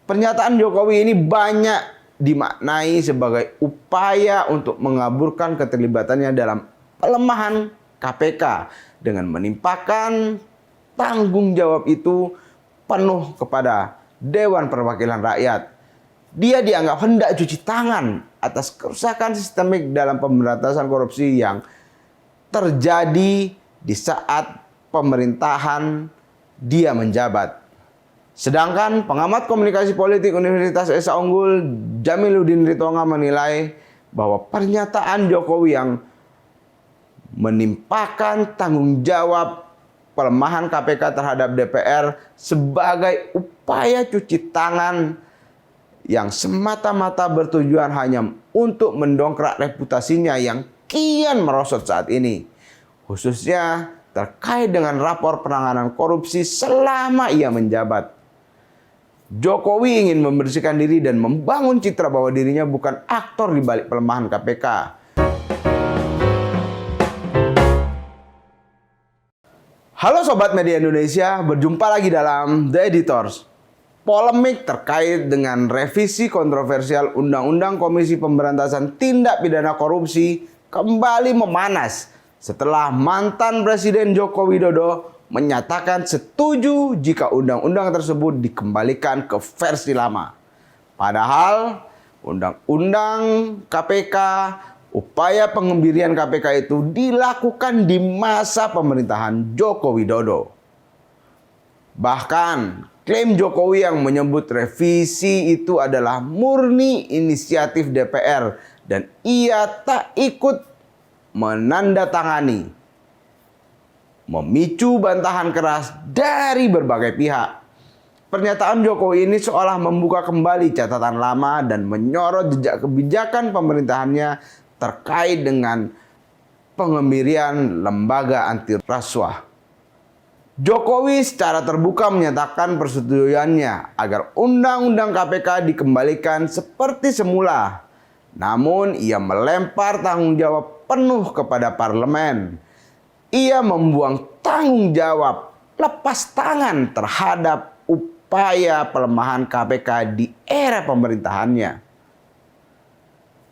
Pernyataan Jokowi ini banyak dimaknai sebagai upaya untuk mengaburkan keterlibatannya dalam pelemahan KPK dengan menimpakan tanggung jawab itu penuh kepada Dewan Perwakilan Rakyat. Dia dianggap hendak cuci tangan atas kerusakan sistemik dalam pemberantasan korupsi yang terjadi di saat pemerintahan dia menjabat. Sedangkan pengamat komunikasi politik Universitas Esa Unggul Jamiluddin Ritonga menilai bahwa pernyataan Jokowi yang menimpakan tanggung jawab pelemahan KPK terhadap DPR sebagai upaya cuci tangan yang semata-mata bertujuan hanya untuk mendongkrak reputasinya yang kian merosot saat ini, khususnya terkait dengan rapor penanganan korupsi selama ia menjabat. Jokowi ingin membersihkan diri dan membangun citra bahwa dirinya bukan aktor di balik pelemahan KPK. Halo Sobat Media Indonesia, berjumpa lagi dalam The Editors. Polemik terkait dengan revisi kontroversial Undang-Undang Komisi Pemberantasan Tindak Pidana Korupsi kembali memanas setelah mantan Presiden Joko Widodo menyatakan setuju jika undang-undang tersebut dikembalikan ke versi lama. Padahal Undang-Undang KPK, upaya pengembalian KPK itu dilakukan di masa pemerintahan Joko Widodo. Bahkan klaim Jokowi yang menyebut revisi itu adalah murni inisiatif DPR dan ia tak ikut menandatangani, memicu bantahan keras dari berbagai pihak. Pernyataan Jokowi ini seolah membuka kembali catatan lama dan menyorot jejak kebijakan pemerintahannya terkait dengan pengembalian lembaga anti rasuah. Jokowi secara terbuka menyatakan persetujuannya agar Undang-Undang KPK dikembalikan seperti semula. Namun ia melempar tanggung jawab penuh kepada parlemen. Ia membuang tanggung jawab lepas tangan terhadap upaya pelemahan KPK di era pemerintahannya.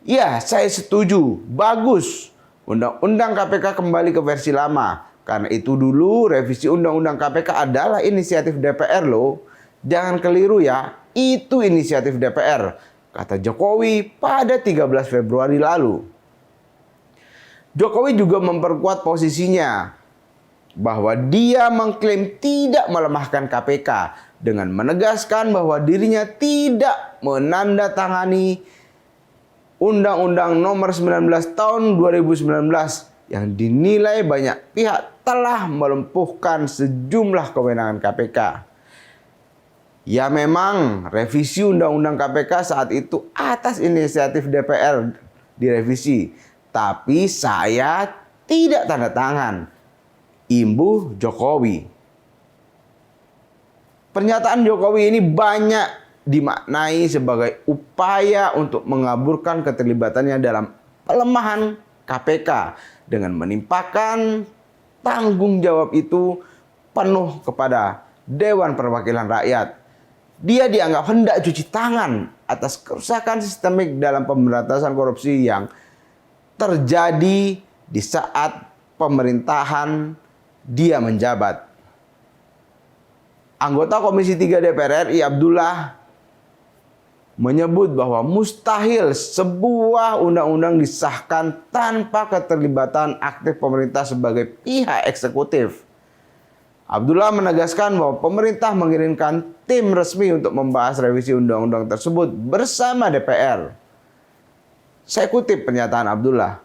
Ya, saya setuju. Bagus. Undang-Undang KPK kembali ke versi lama. Karena itu dulu revisi Undang-Undang KPK adalah inisiatif DPR loh. Jangan keliru ya, itu inisiatif DPR, kata Jokowi pada 13 Februari lalu. Jokowi juga memperkuat posisinya bahwa dia mengklaim tidak melemahkan KPK dengan menegaskan bahwa dirinya tidak menandatangani Undang-Undang Nomor 19 Tahun 2019 yang dinilai banyak pihak telah melumpuhkan sejumlah kewenangan KPK. Ya memang revisi Undang-Undang KPK saat itu atas inisiatif DPR direvisi, tapi saya tidak tanda tangan, imbuh Jokowi. Pernyataan Jokowi ini banyak dimaknai sebagai upaya untuk mengaburkan keterlibatannya dalam pelemahan KPK dengan menimpakan tanggung jawab itu penuh kepada Dewan Perwakilan Rakyat. Dia dianggap hendak cuci tangan atas kerusakan sistemik dalam pemberantasan korupsi yang terjadi di saat pemerintahan dia menjabat. Anggota Komisi 3 DPR RI Abdullah menyebut bahwa mustahil sebuah undang-undang disahkan tanpa keterlibatan aktif pemerintah sebagai pihak eksekutif. Abdullah menegaskan bahwa pemerintah mengirimkan tim resmi untuk membahas revisi undang-undang tersebut bersama DPR. Saya kutip pernyataan Abdullah.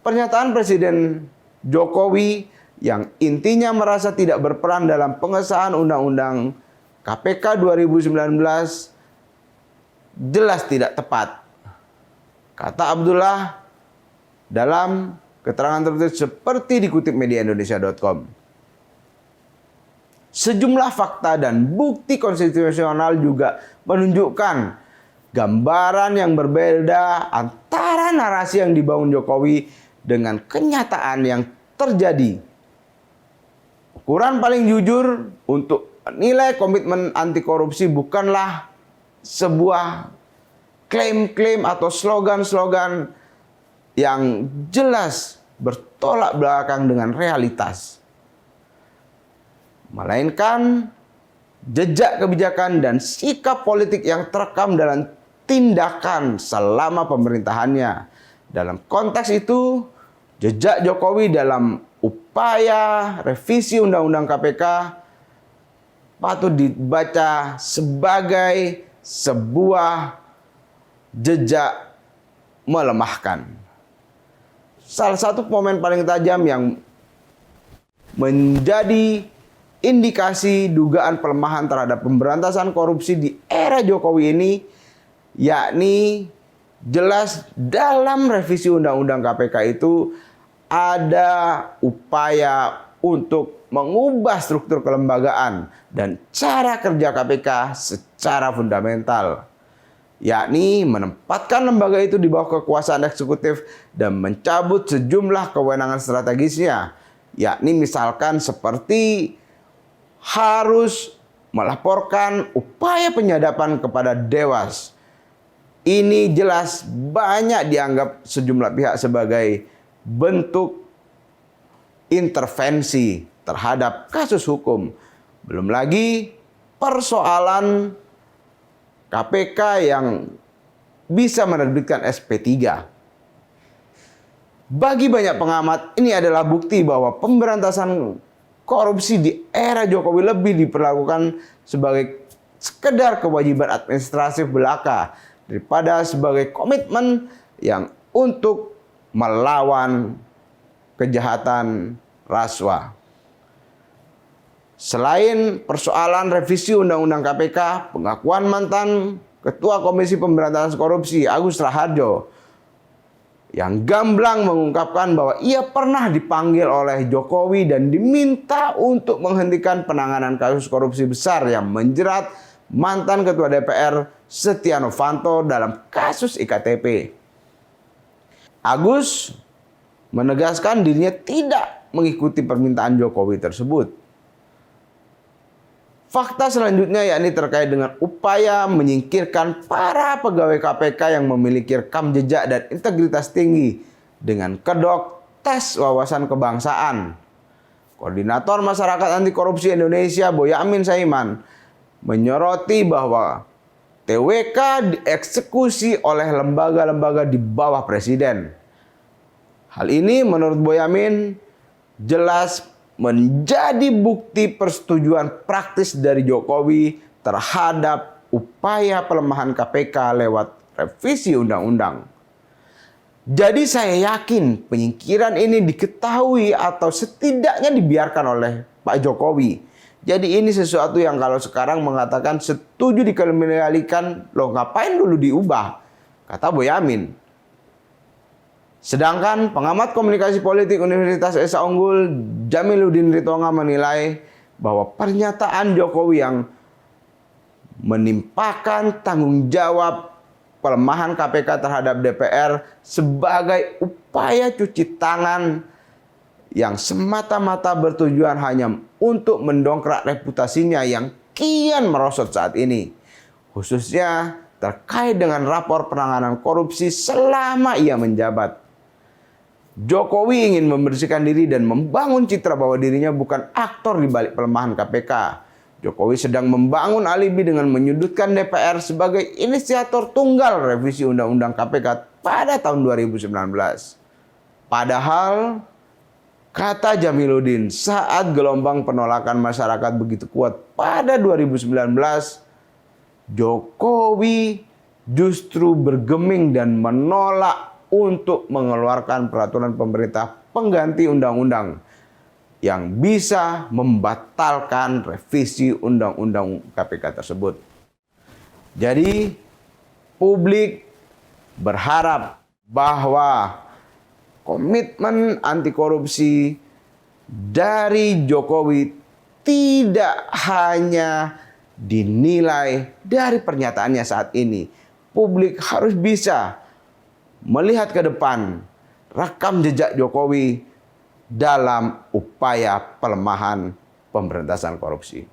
Pernyataan Presiden Jokowi yang intinya merasa tidak berperan dalam pengesahan Undang-Undang KPK 2019 jelas tidak tepat, kata Abdullah dalam keterangan tertulis seperti dikutip mediaindonesia.com. Sejumlah fakta dan bukti konstitusional juga menunjukkan gambaran yang berbeda antara narasi yang dibangun Jokowi dengan kenyataan yang terjadi. Ukuran paling jujur untuk menilai komitmen anti korupsi bukanlah sebuah klaim-klaim atau slogan-slogan yang jelas bertolak belakang dengan realitas. Melainkan jejak kebijakan dan sikap politik yang terekam dalam tindakan selama pemerintahannya. Dalam konteks itu, jejak Jokowi dalam upaya revisi Undang-Undang KPK patut dibaca sebagai sebuah jejak melemahkan. Salah satu momen paling tajam yang menjadi indikasi dugaan pelemahan terhadap pemberantasan korupsi di era Jokowi ini, yakni jelas dalam revisi Undang-Undang KPK itu ada upaya untuk mengubah struktur kelembagaan dan cara kerja KPK secara fundamental, yakni menempatkan lembaga itu di bawah kekuasaan eksekutif dan mencabut sejumlah kewenangan strategisnya, yakni misalkan seperti harus melaporkan upaya penyadapan kepada Dewas. Ini jelas banyak dianggap sejumlah pihak sebagai bentuk intervensi terhadap kasus hukum. Belum lagi persoalan KPK yang bisa menerbitkan SP3. Bagi banyak pengamat, ini adalah bukti bahwa pemberantasan korupsi di era Jokowi lebih diperlakukan sebagai sekedar kewajiban administratif belaka daripada sebagai komitmen yang untuk melawan kejahatan rasuah. Selain persoalan revisi Undang-Undang KPK, pengakuan mantan Ketua Komisi Pemberantasan Korupsi Agus Raharjo yang gamblang mengungkapkan bahwa ia pernah dipanggil oleh Jokowi dan diminta untuk menghentikan penanganan kasus korupsi besar yang menjerat mantan Ketua DPR Setia Novanto dalam kasus IKTP. Agus menegaskan dirinya tidak mengikuti permintaan Jokowi tersebut. Fakta selanjutnya yakni terkait dengan upaya menyingkirkan para pegawai KPK yang memiliki rekam jejak dan integritas tinggi dengan kedok tes wawasan kebangsaan. Koordinator Masyarakat Anti Korupsi Indonesia Boyamin Saiman menyoroti bahwa TWK dieksekusi oleh lembaga-lembaga di bawah presiden. Hal ini menurut Boyamin jelas menjadi bukti persetujuan praktis dari Jokowi terhadap upaya pelemahan KPK lewat revisi undang-undang. Jadi saya yakin penyingkiran ini diketahui atau setidaknya dibiarkan oleh Pak Jokowi. Jadi ini sesuatu yang kalau sekarang mengatakan setuju dikembalikan, loh ngapain dulu diubah? Kata Boyamin. Sedangkan pengamat komunikasi politik Universitas Esa Unggul Jamiluddin Ritonga menilai bahwa pernyataan Jokowi yang menimpakan tanggung jawab pelemahan KPK terhadap DPR sebagai upaya cuci tangan yang semata-mata bertujuan hanya untuk mendongkrak reputasinya yang kian merosot saat ini, khususnya terkait dengan rapor penanganan korupsi selama ia menjabat. Jokowi ingin membersihkan diri dan membangun citra bahwa dirinya bukan aktor di balik pelemahan KPK. Jokowi sedang membangun alibi dengan menyudutkan DPR sebagai inisiator tunggal revisi Undang-Undang KPK pada tahun 2019. Padahal, kata Jamiluddin, saat gelombang penolakan masyarakat begitu kuat pada 2019, Jokowi justru bergeming dan menolak untuk mengeluarkan peraturan pemerintah pengganti undang-undang yang bisa membatalkan revisi Undang-Undang KPK tersebut. Jadi, publik berharap bahwa komitmen anti korupsi dari Jokowi tidak hanya dinilai dari pernyataannya saat ini. Publik harus bisa melihat ke depan rekam jejak Jokowi dalam upaya pelemahan pemberantasan korupsi.